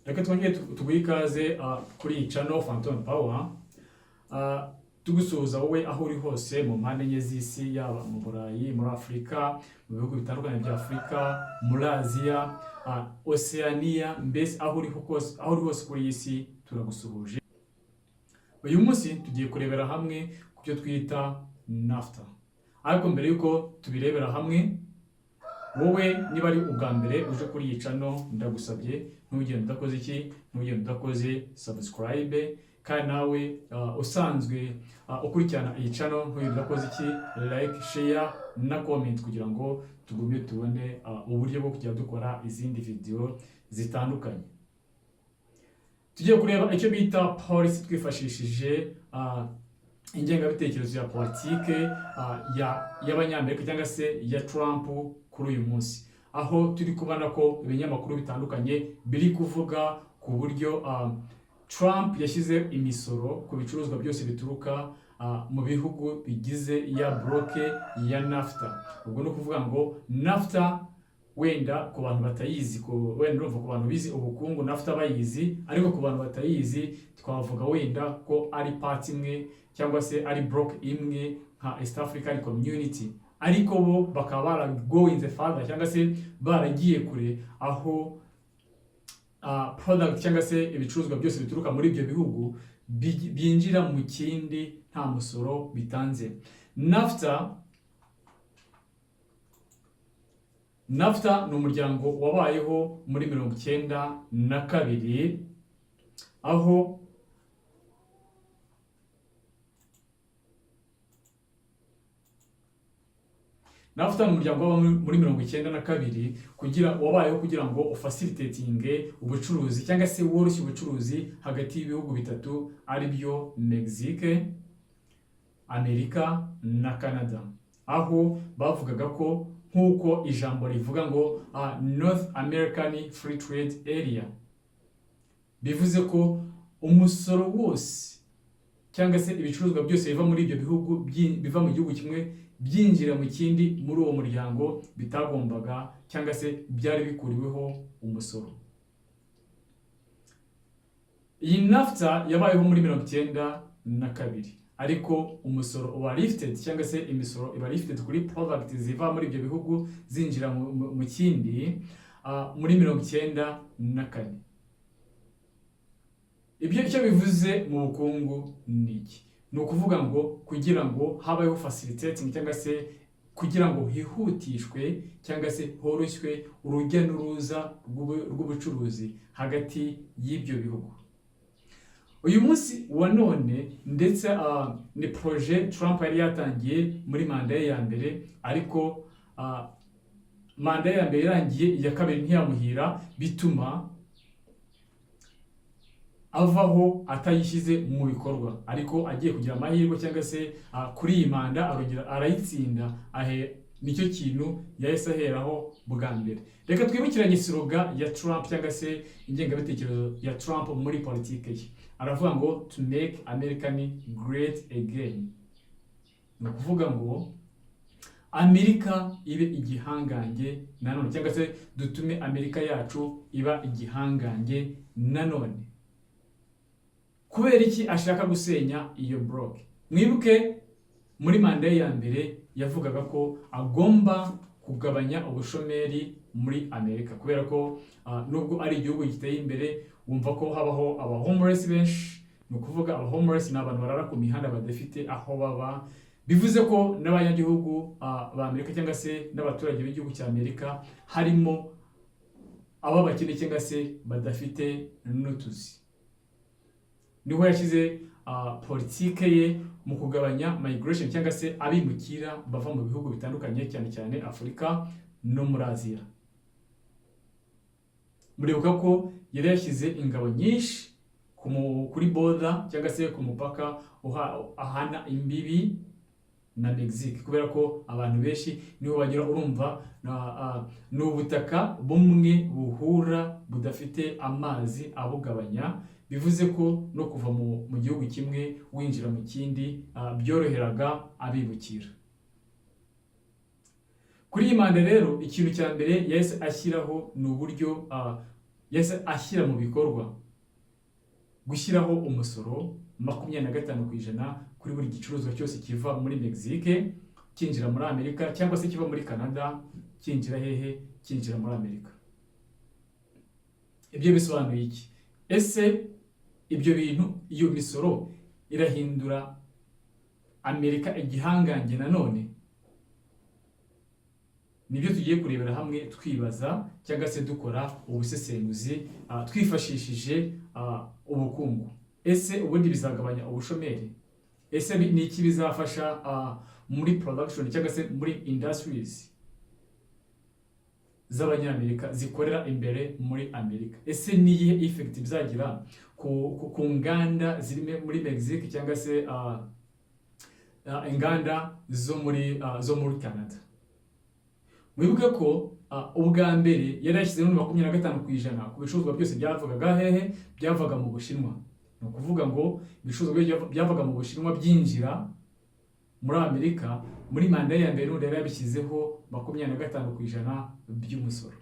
Reka twongere tuguhe ikaze kuri iyi channel Phantom Power. Tugusuhuza wowe aho uri hose mu mpande enye z'isi, yaba mu Burayi, muri Afurika, mu bihugu bitandukanye bya Afurika, muri Aziya, Oceania, mbese aho uri hose kuri iyi si turagusuhuje. Uyu munsi tugiye kurebera hamwe ku byo twita NAFTA. Ariko mbere yuko tubirebera hamwe, wowe niba ari ubwa mbere uje kuri iyi channel, ndagusabye ntugende udakoze iki, ntugende udakoze subscribe, kandi nawe usanzwe ukurikirana iyi channel ntugende udakoze iki, like, share na comment, kugira ngo tugume tubone uburyo bwo kujya dukora izindi video zitandukanye. Tugiye kureba icyo bita policy twifashishije ingengabitekerezo ya politike y'abanyamerika cyangwa se ya Trump kuri uyu munsi, aho turi kubona ko ibinyamakuru bitandukanye biri kuvuga ku buryo Trump yashyize imisoro ku bicuruzwa byose bituruka mu bihugu bigize ya bloke ya NAFTA. Ubwo no kuvuga ngo NAFTA, wenda ku bantu batayizi, wenda urumva ku bantu bizi ubukungu NAFTA bayizi, ariko ku bantu batayizi twavuga wenda ko ari part imwe cyangwa se ari block imwe nka East African Community, ariko bo bakaba baragoing the further cyangwa se baragiye kure, aho product cyangwa se ibicuruzwa byose bituruka muri ibyo bihugu byinjira mu kindi nta musoro bitanze. NAFTA ni umuryango wabayeho muri 1992, aho NAFTA ni umuryango waba muri 1992 wabayeho kugira ngo ufacilitating ubucuruzi cyangwa se woroshye ubucuruzi hagati y'ibihugu bitatu, ari byo Mexique, Amerika na Canada, aho bavugaga ko nk'uko ijambo rivuga ngo North American Free Trade Area, bivuze ko umusoro wose cyangwa se ibicuruzwa byose biva muri ibyo bihugu biva mu gihugu kimwe byinjira mu kindi muri uwo muryango bitagombaga cyangwa se byari bikuriweho umusoro. Iyi NAFTA yabayeho muri 1992, ariko umusoro uba lifted cyangwa se imisoro iba lifted kuri product ziva muri ibyo bihugu zinjira mu kindi muri 1994. Ibyo icyo bivuze mu bukungu ni iki? Ni ukuvuga ngo kugira ngo habayeho facilitating cyangwa se kugira ngo hihutishwe cyangwa se horoshywe urujya n'uruza rw'ubucuruzi hagati y'ibyo bihugu. Uyu munsi wa none ndetse ni projet Trump yari yatangiye muri manda ye ya mbere, ariko manda ye ya mbere irangiye, iya kabiri ntiyamuhira, bituma avaho atayishyize mu bikorwa. Ariko agiye kugira amahirwe cyangwa se kuri iyi manda arongera arayitsinda, nicyo kintu yahise aheraho bwa mbere. Reka twibukiranye slogan ya Trump cyangwa se ingengabitekerezo ya Trump muri politike ye. Aravuga ngo to make America great again. Ni ukuvuga ngo Amerika ibe igihangange nanone, cyangwa se dutume Amerika yacu iba igihangange nanone. Kubera iki ashaka gusenya iyo block? Mwibuke muri manda ya mbere yavugaga ko agomba kugabanya ubushomeri muri Amerika, kubera ko nubwo ari igihugu giteye imbere, wumva ko habaho aba homeless benshi. Ni ukuvuga aba homeless ni abantu barara ku mihanda badafite aho baba. Bivuze ko n'abanyagihugu ba Amerika cyangwa se n'abaturage b'igihugu cya Amerika harimo ababakene cyangwa se badafite n'utuzi. Niho yashyize politike ye mu kugabanya migration cyangwa se abimukira bava mu bihugu bitandukanye, cyane cyane Afurika no muri Aziya. Muribuka ko yari yashyize ingabo nyinshi kuri border cyangwa se ku mupaka ahana imbibi na Mexique, kubera ko abantu benshi niho banyura. Urumva ni ubutaka bumwe buhura budafite amazi abugabanya, bivuze ko no kuva mu gihugu kimwe winjira mu kindi byoroheraga abibukira. Kuri iyi manda rero, ikintu cya mbere yahise ashyiraho ni uburyo yahise ashyira mu bikorwa gushyiraho umusoro 25% kuri buri gicuruzwa cyose kiva muri Mexique kinjira muri Amerika, cyangwa se kiva muri Canada kinjira hehe, kinjira muri Amerika. Ibyo bisobanuye iki? Ese ibyo bintu, iyo misoro irahindura Amerika igihangange nanone? Nibyo tugiye kurebera hamwe twibaza, cyangwa se dukora ubusesenguzi twifashishije ubukungu. Ese ubundi bizagabanya ubushomeri? Ese ni iki bizafasha muri production cyangwa se muri industries z'abanyamerika zikorera imbere muri Amerika? Ese ni iyihe effect bizagira ku nganda ziri muri Mexique cyangwa se inganda zo muri Canada? Mwibuke ko ubwa mbere yari yashyizeho 25% ku bicuruzwa byose byavaga hehe, byavaga mu Bushinwa. Ni ukuvuga ngo ibicuruzwa byavaga mu Bushinwa byinjira muri Amerika, muri manda ya mbere yari yabishyizeho 25% by'umusoro.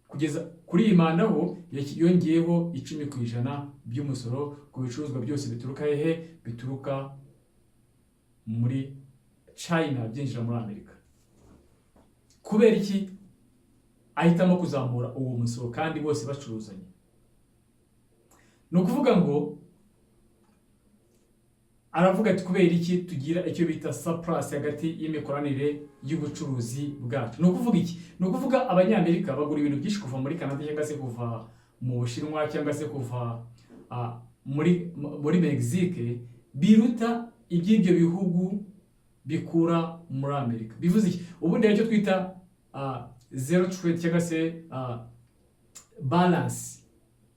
Kugeza kuri iyi manda ho yongeyeho 10% by'umusoro ku bicuruzwa byose bituruka hehe, bituruka muri China byinjira muri Amerika. Kubera iki ahitamo kuzamura uwo musoro kandi bose bacuruzanya? Ni ukuvuga ngo aravuga ati kubera iki tugira icyo bita surplus hagati y'imikoranire y'ubucuruzi bwacu. Ni ukuvuga iki? Ni ukuvuga abanyamerika bagura ibintu byinshi kuva muri Canada, cyangwa se kuva mu Bushinwa, cyangwa se kuva muri Mexique, biruta iby'ibyo bihugu bikura muri Amerika. Bivuze iki? Ubundi icyo twita zero trade cyangwa se balance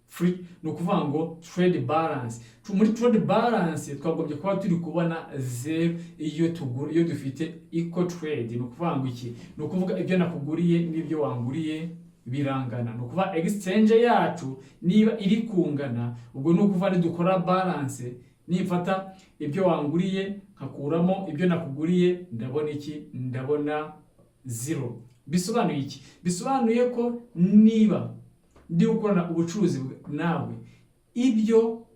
free, ni ukuvuga ngo trade balance. Muri trade balance twagombye kuba turi kubona zero iyo dufite equal trade. Ni ukuvuga ngo iki? Ni ukuvuga ibyo nakuguriye n'ibyo wanguriye birangana. Ni ukuvuga exchange yacu niba iri kungana, ubwo ni ukuvuga dukora balance. Nifata ibyo wanguriye nkakuramo ibyo nakuguriye, ndabona iki? Ndabona zero. Bisobanuye iki? Bisobanuye ko niba ndi gukorana ubucuruzi nawe, ibyo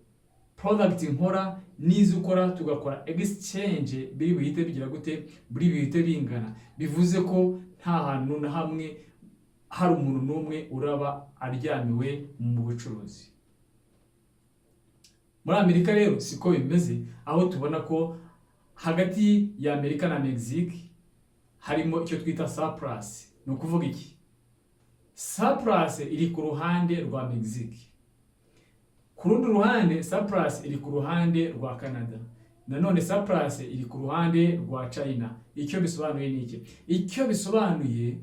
product nkora nizo ukora, tugakora exchange, biri bihite bigira gute? Biri bihite bingana. Bivuze ko nta hantu na hamwe hari umuntu n'umwe uraba aryamiwe mu bucuruzi. Muri Amerika rero siko bimeze, aho tubona ko hagati ya Amerika na Mexique harimo icyo twita surplus. Ni ukuvuga iki? Surplus iri ku ruhande rwa Mexique, ku rundi ruhande surplus iri ku ruhande rwa Canada, nanone surplus iri ku ruhande rwa China. Icyo bisobanuye ni iki? Icyo bisobanuye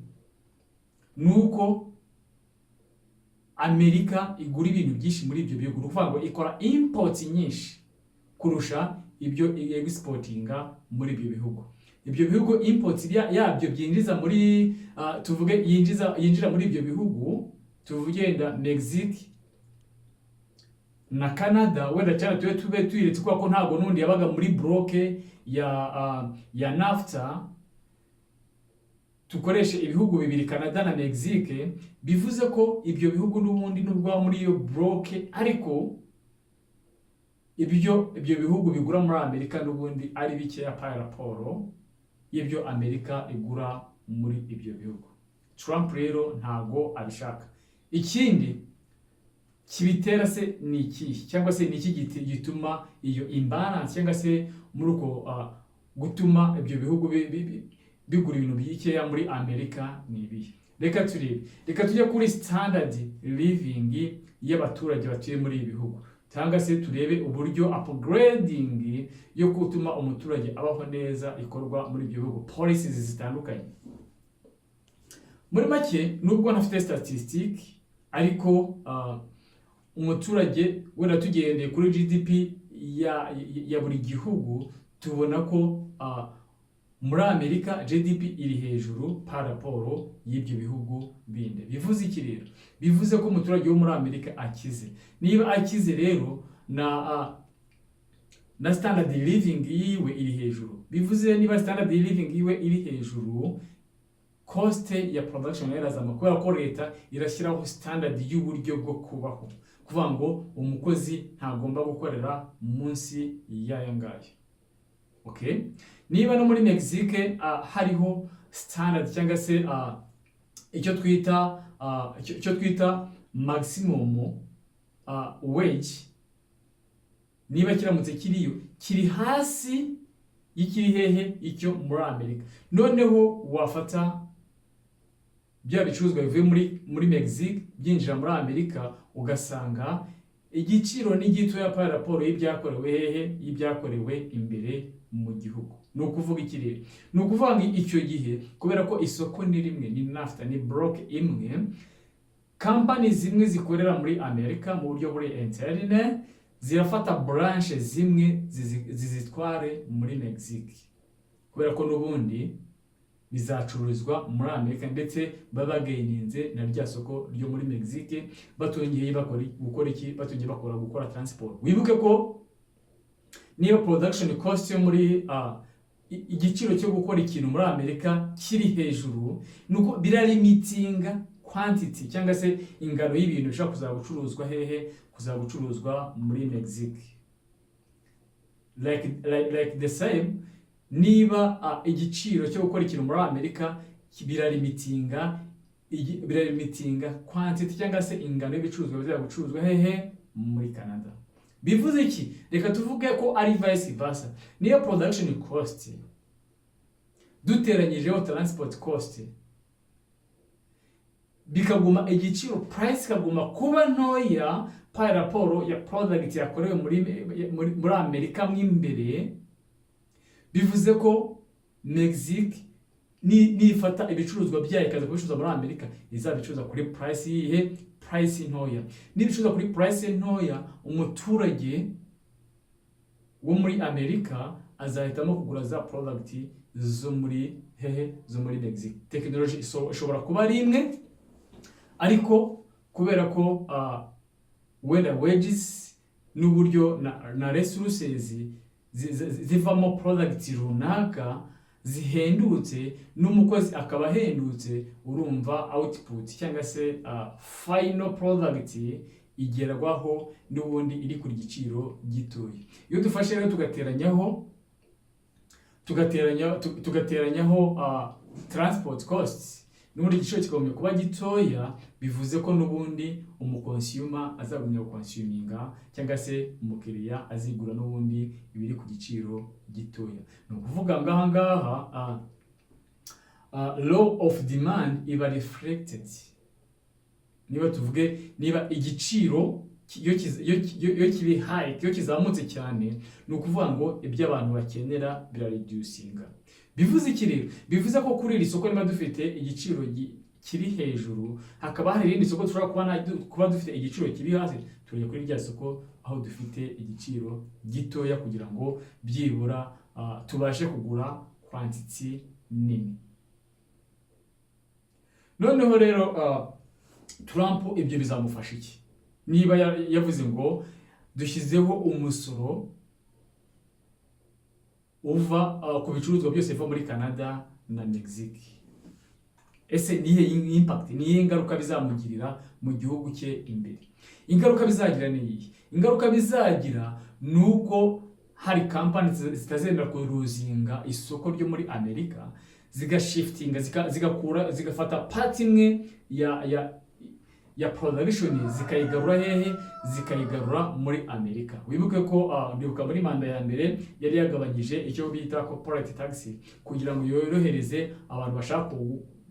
nuko Amerika igura ibintu byinshi muri ibyo bihugu. Uvuga ngo ikora imports nyinshi kurusha ibyo exportinga muri ibyo bihugu. Ibyo bihugu imports yabyo byinjiza muri tuvuge yinjira muri ibyo bihugu, tuvugenda Mexique na Canada, wenda cyane tube twiretse ko ntago nundi yabaga muri bloke ya NAFTA, tukoreshe ibihugu bibiri Canada na Mexique. Bivuze ko ibyo bihugu n'ubundi nubwo muri iyo bloke, ariko ibyo bihugu bigura muri Amerika n'ubundi ari bikeya par rapport y'ibyo Amerika igura muri ibyo bihugu. Trump rero ntago abishaka. Ikindi kibitera se ni iki, cyangwa se ni iki gituma iyo imbalance, cyangwa se muri uko gutuma ibyo bihugu bigura ibintu bikeya muri Amerika ni ibihe? Reka tujye kuri standard living y'abaturage batuye muri ibi bihugu, cyangwa se turebe uburyo upgrading yo gutuma umuturage abaho neza ikorwa muri ibyo bihugu, policies zitandukanye. Muri make, nubwo ntafite statistic, ariko umuturage wenda tugendeye kuri GDP ya buri gihugu, tubona ko muri Amerika GDP iri hejuru par rapport y'ibyo bihugu binde. Bivuze iki rero? Bivuze ko umuturage wo muri Amerika akize. Niba akize rero na standard living yiwe iri hejuru. Bivuze niba standard living yiwe iri hejuru, cost ya production yarazama kubera ko leta irashyiraho standard y'uburyo bwo kubaho, kuvuga ngo umukozi ntagomba gukorera munsi y'aya ngaya. Okay, niba no muri Mexique hariho standard cyangwa se icyo twita maximum wage, niba kiramutse kiri hasi y'ikiri hehe icyo muri Amerika, noneho wafata bya bicuruzwa bivuye muri Mexique byinjira muri Amerika ugasanga igiciro ni gitoya par rapport y'ibyakorewe hehe, y'ibyakorewe imbere mu gihugu. Ni ukuvuga ikirere, ni ukuvuga ngo icyo gihe kubera ko isoko ni rimwe, ni NAFTA, ni block imwe, company zimwe zikorera muri Amerika mu buryo buri interne zirafata branche zimwe zizitware muri Mexique, kubera ko n'ubundi bizacururizwa muri Amerika ndetse babagaininze na rya soko ryo muri Mexique, batongeye gukora transport. Wibuke ko niyo production cost yo muri igiciro cyo gukora ikintu muri Amerika kiri hejuru, nuko biralimitinga quantity cyangwa se ingano y'ibintu bishobora kuzagucuruzwa hehe, kuzagucuruzwa muri Mexique. Like the same, niba igiciro cyo gukora ikintu muri Amerika biralimitinga quantity cyangwa se ingano y'ibicuruzwa bizagucuruzwa hehe, muri Canada. Bivuze iki? Reka tuvuge ko ari vice versa. Niyo production cost duteranyijeho transport cost, bikaguma igiciro price kaguma kuba ntoya par rapport ya product yakorewe muri Amerika mwimbere, bivuze ko Mexique nifata ibicuruzwa byayo ikaza kubicuruza muri Amerika izabicuruza kuri price yihe, price ntoya. Nibicuruza kuri price ntoya, umuturage wo muri Amerika azahitamo kugura za product zo muri Mexique. Technology ishobora kuba ari imwe, ariko kubera ko wenda wages n'uburyo na resources zivamo product runaka zihendutse, n'umukozi akaba ahendutse, urumva output cyangwa se final product igerwaho n'ubundi iri ku giciro gitoya. Iyo dufashe rero tugateranyaho transport costs n'ubundi igiciro kigomba kuba gitoya, bivuze ko n'ubundi umuconsumer azagumya guconsuminga cyangwa se umukiriya azigura n'ubundi ibiri ku giciro gitoya. Ni ukuvuga ngaha law of demand iba reflected. Niba tuvuge niba igiciro iyo kibi high, iyo kizamutse cyane, ni ukuvuga ngo ibyo abantu bakenera birareducinga. Bivuze iki rero? Bivuze ko kuri iri soko niba dufite igiciro kiri hejuru, hakaba hari irindi soko dushobora kuba dufite igiciro kiri hasi, tujya kuri rya soko aho dufite igiciro gitoya kugira ngo byibura tubashe kugura quantity nini. Noneho rero Trump ibyo bizamufasha iki? Niba yavuze ngo dushyizeho umusoro uva ku bicuruzwa byose biva muri Canada na Mexique, ese nihe impact, nihe ingaruka bizamugirira mu gihugu cye imbere? Ingaruka bizagira ni iyi. Ingaruka bizagira nuko hari company zitazenda kuruzinga isoko ryo muri Amerika, zigashiftinga zigafata part imwe ya production zikayigarura hehe, zikayigarura muri Amerika. Wibuke ko ndibuka muri manda ya mbere yari yagabanyije icyo bita corporate tax kugira ngo yorohereze abantu bashaka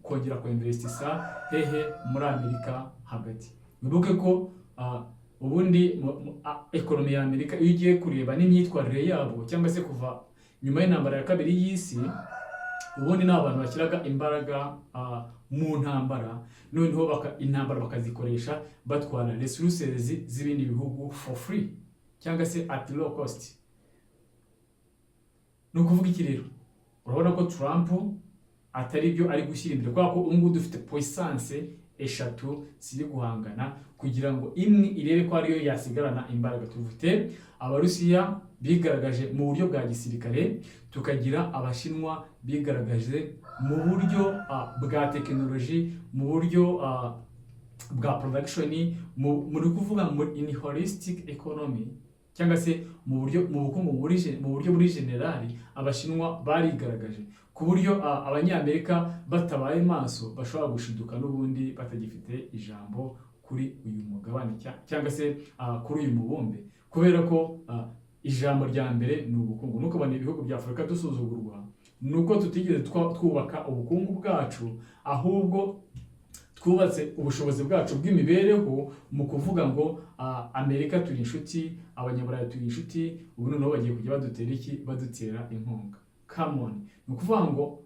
kongera ko investisa hehe muri Amerika hagati. Wibuke ko ubundi economy ya Amerika iyo ugiye kureba n'imyitwarire yabo cyangwa se kuva nyuma y'intambara ya kabiri y'isi, ubundi n'abantu bashyiraga imbaraga mu ntambara, noneho intambara bakazikoresha batwara resources z'ibindi bihugu for free cyangwa se at low cost. No kuvuga iki rero? Urabona ko Trump atari byo ari gushyira imbere, kwa ko ungu dufite puissance eshatu ziri guhangana kugira ngo imwe irebe ko ariyo yasigarana imbaraga. Tuvute Abarusiya bigaragaje mu buryo bwa gisirikare, tukagira Abashinwa bigaragaje mu buryo bwa tekinoloji, mu buryo bwa production, muri kuvuga in holistic economy, cyangwa se mu bukungu mu buryo buri generali. Abashinwa barigaragaje ku buryo abanyamerika batabaye maso bashobora gushiduka n'ubundi batagifite ijambo kuri uyu mugabane cyangwa se kuri uyu mubumbe, kubera ko ijambo rya mbere ni ubukungu. Nuko bane ibihugu bya Afurika dusuzugurwa nuko tutigeze twubaka ubukungu bwacu, ahubwo twubatse ubushobozi bwacu bw'imibereho mu kuvuga ngo Amerika turi inshuti, abanyaburayi turi inshuti, ubu noneho bagiye kujya badutera iki? Badutera inkunga. Come on. Ni ukuvuga ngo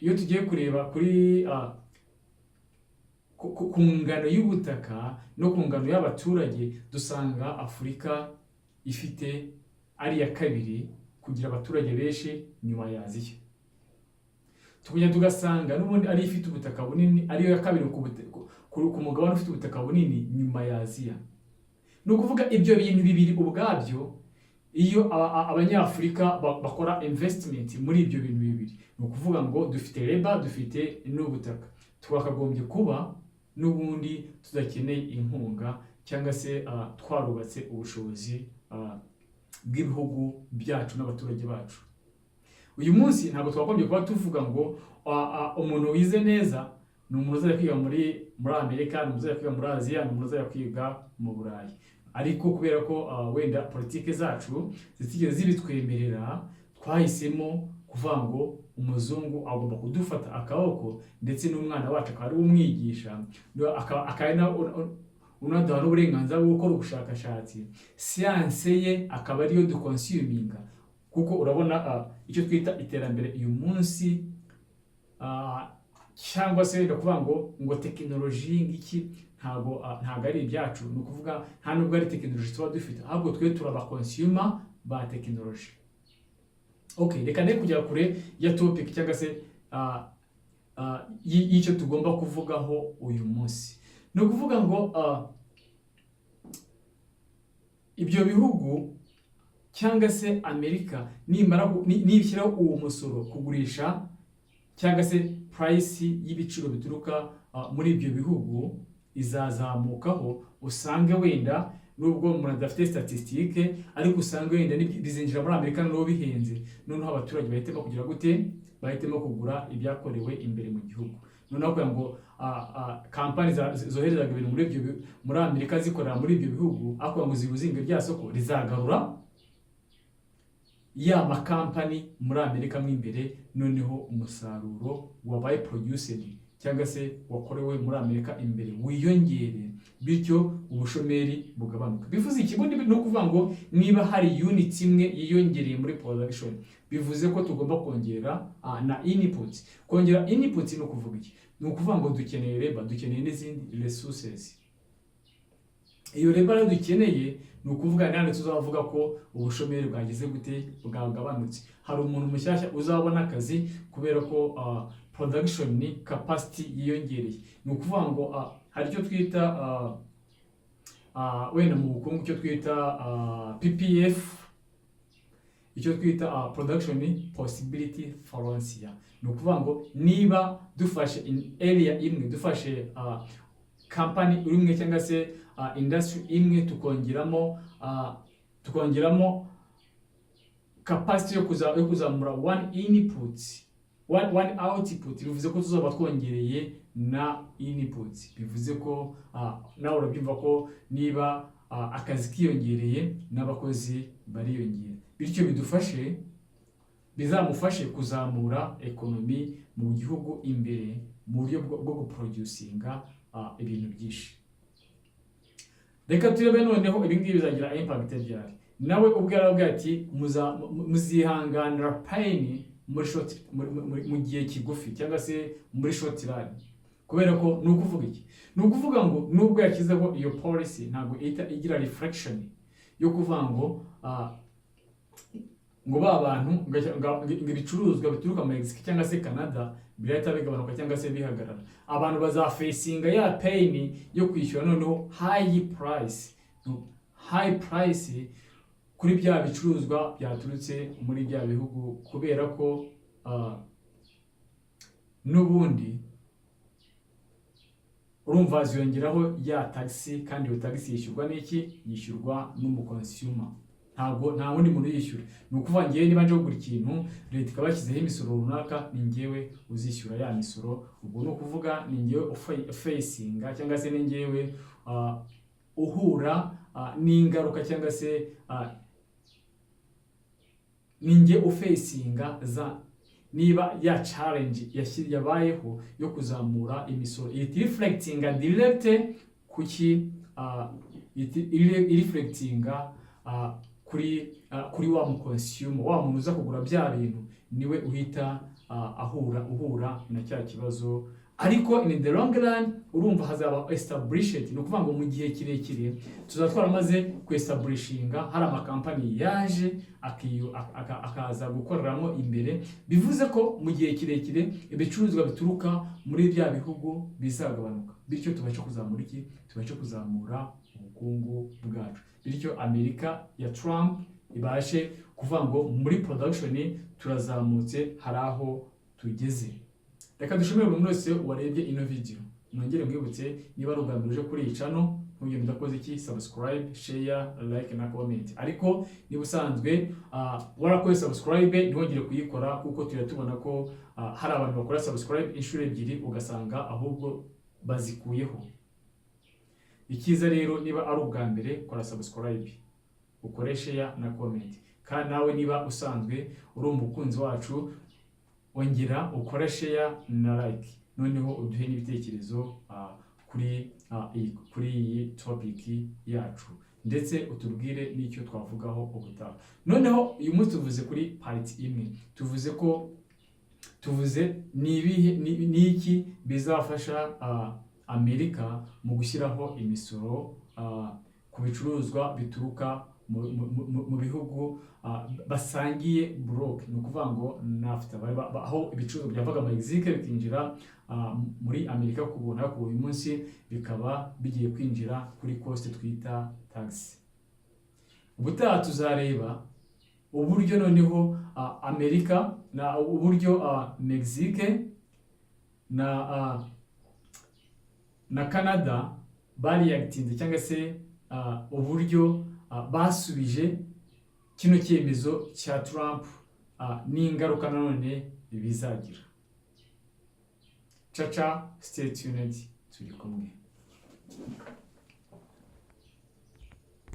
iyo tugiye kureba kuri ku ngano y'ubutaka no ku ngano y'abaturage, dusanga Afurika ifite ari iya kabiri kugira abaturage benshi nyuma ya Aziya. Tukujya tugasanga n'ubundi ari ifite ubutaka bunini, ariyo ya kabiri ku mugabane ufite ubutaka bunini nyuma ya Aziya. Ni ukuvuga ibyo bintu bibiri ubwabyo, iyo abanyafurika bakora investment muri ibyo bintu bibiri, ni ukuvuga ngo dufite labor, dufite n'ubutaka, twakagombye kuba n'ubundi tudakeneye inkunga cyangwa se twarubatse ubushobozi bw'ibihugu byacu n'abaturage bacu. Uyu munsi ntabwo twagombye kuba tuvuga ngo umuntu wize neza ni umuntu uzajya kwiga muri Amerika, ni umuntu uzajya kwiga muri Aziya, ni umuntu uzajya kwiga mu Burayi. Ariko kubera ko wenda politike zacu zitigeze zibitwemerera, twahisemo kuvuga ngo umuzungu agomba kudufata akaboko, ndetse n'umwana wacu akaba ari umwigisha, unaduha n'uburenganzira bwo gukora ubushakashatsi. Siyanse ye akaba ariyo dukonsuminga, kuko urabona icyo twita iterambere uyu munsi, cyangwa se wenda kuvuga ngo tekinoloji ngiki ntabwo ari ibyacu. Ni ukuvuga nta nubwo ari tekinoloji tuba dufite, ahubwo twe turaba consumer ba tekinoloji. Okay, reka ne kujya kure ya topic cyangwa se y'icyo tugomba kuvugaho uyu munsi. Ni ukuvuga ngo ibyo bihugu cyangwa se Amerika nibishyiraho uwo musoro kugurisha cyangwa se price y'ibiciro bituruka muri ibyo bihugu izazamukaho, usange wenda nubwo umuntu adafite statistique, ariko usange wenda bizinjira muri Amerika no bihenze, noneho abaturage bahitemo kugira gute? Bahitemo kugura ibyakorewe imbere mu gihugu. Noneho kugira ngo kampani zoherezaga ibintu muri Amerika zikorera muri ibyo bihugu, aho ngo zibuzinge rya soko rizagarura ya makampani muri Amerika mo imbere, noneho umusaruro wabaye produced cyangwa se wakorewe muri Amerika imbere wiyongere, bityo ubushomeri bugabanuka. Bivuze ikibundi no kuvuga ngo niba hari unit imwe yiyongereye muri production, bivuze ko tugomba kongera na input. Kongera input no kuvuga iki? Ni ukuvuga ngo dukeneye labor, dukeneye n'izindi resources. Iyo labor dukeneye, ni ukuvuga nane tuzavuga ko ubushomeri bwagize gute? Bwagabanutse. Hari umuntu mushyashya uzabona akazi kubera ko production capacity yiyongereye. Ni ukuvuga ngo hari icyo twita wenda mu bukungu icyo twita PPF, icyo twita production possibility fallacy. Ni ukuvuga ngo niba dufashe area imwe, dufashe company imwe cyangwa se industry imwe, tukongeramo capacity yo kuzamura one input, one output, bivuze ko tuzaba twongereye na input. Bivuze ko nawe urabyumva ko niba akazi kiyongereye n'abakozi bariyongera, bityo bizamufashe kuzamura economy mu gihugu imbere mu buryo bwo guproducinga ibintu byinshi. Reka turebe noneho ibingibi bizagira impact ryari. Nawe ubwo yarabwiye ati muzihanganira pain mu gihe kigufi cyangwa se muri short run, kubera ko ni ukuvuga iki? Ni ukuvuga ngo nubwo yakizeho iyo policy, ntabwo igira reflection yo kuvuga ngo ba bantu ibicuruzwa bituruka mu Mexico cyangwa se Canada birahita bigabanuka cyangwa se bihagarara. Abantu bazafacinga ya pain yo kwishyura noneho high price kuri bya bicuruzwa byaturutse muri bya bihugu, kubera ko n'ubundi urumva haziyongeraho ya taxi, kandi iyo taxi yishyurwa n'iki? Yishyurwa n'umukonsuma, nta wundi muntu yishyura. Ni ukuvuga ngewe niba nje kugura ikintu leta ikaba yashyizeho imisoro runaka, ni ngewe uzishyura ya misoro. Ubwo ni ukuvuga ni ngewe ufacinga cyangwa se ni ngewe uhura n'ingaruka cyangwa se ni nge ufacinga niba ya challenge yabayeho yo kuzamura imisoro. It reflectinga direct kuki reflectinga kuri wa mu consumer, wa muntu uza kugura bya bintu, niwe uhita ahura na cya kibazo. Ariko in the long run urumva hazaba established, ni ukuvuga ngo mu gihe kirekire tuzatwara maze ku establishinga hari amakampani yaje akaza gukoreramo imbere. Bivuze ko mu gihe kirekire ibicuruzwa bituruka muri bya bihugu bizagabanuka, bityo tubashe kuzamura iki? Tubashe kuzamura ubukungu bwacu, bityo Amerika ya Trump ibashe kuvuga ngo muri production turazamutse, hari aho tugeze. Reka dushimire buri wese warebye ino video. Nongere mwibutse, niba ari ubwa mbere uje kuri iyi channel, ntugende udakoze iki? Subscribe, share, like na comment. Ariko niba usanzwe warakoze subscribe, ntihongere kuyikora, kuko tubona ko hari abantu bakora subscribe inshuro ebyiri ugasanga ahubwo bazikuyeho. Ikiza rero, niba ari ubwa mbere kora subscribe, ukore share na comment. Kandi nawe niba usanzwe uri umukunzi wacu, ongera ukora share na like, noneho uduhe n'ibitekerezo kuri iyi topic yacu, ndetse utubwire n'icyo twavugaho ubutaha. Noneho uyu munsi tuvuze kuri part imwe, tuvuze n'iki bizafasha Amerika mu gushyiraho imisoro ku bicuruzwa bituruka mu bihugu basangiye bloc. Ni ukuvuga ngo NAFTA, aho ibicuruzwa byavaga mu Mexique bikinjira muri Amerika ku buntu, ariko uyu munsi bikaba bigiye kwinjira kuri cost twita tax. Ubutaha tuzareba uburyo noneho Amerika na uburyo Mexique na Canada bariyagitinze, cyangwa se uburyo basubije kino cyemezo cya Trump n'ingaruka nanone bizagira. Caca, stay tuned, turi kumwe.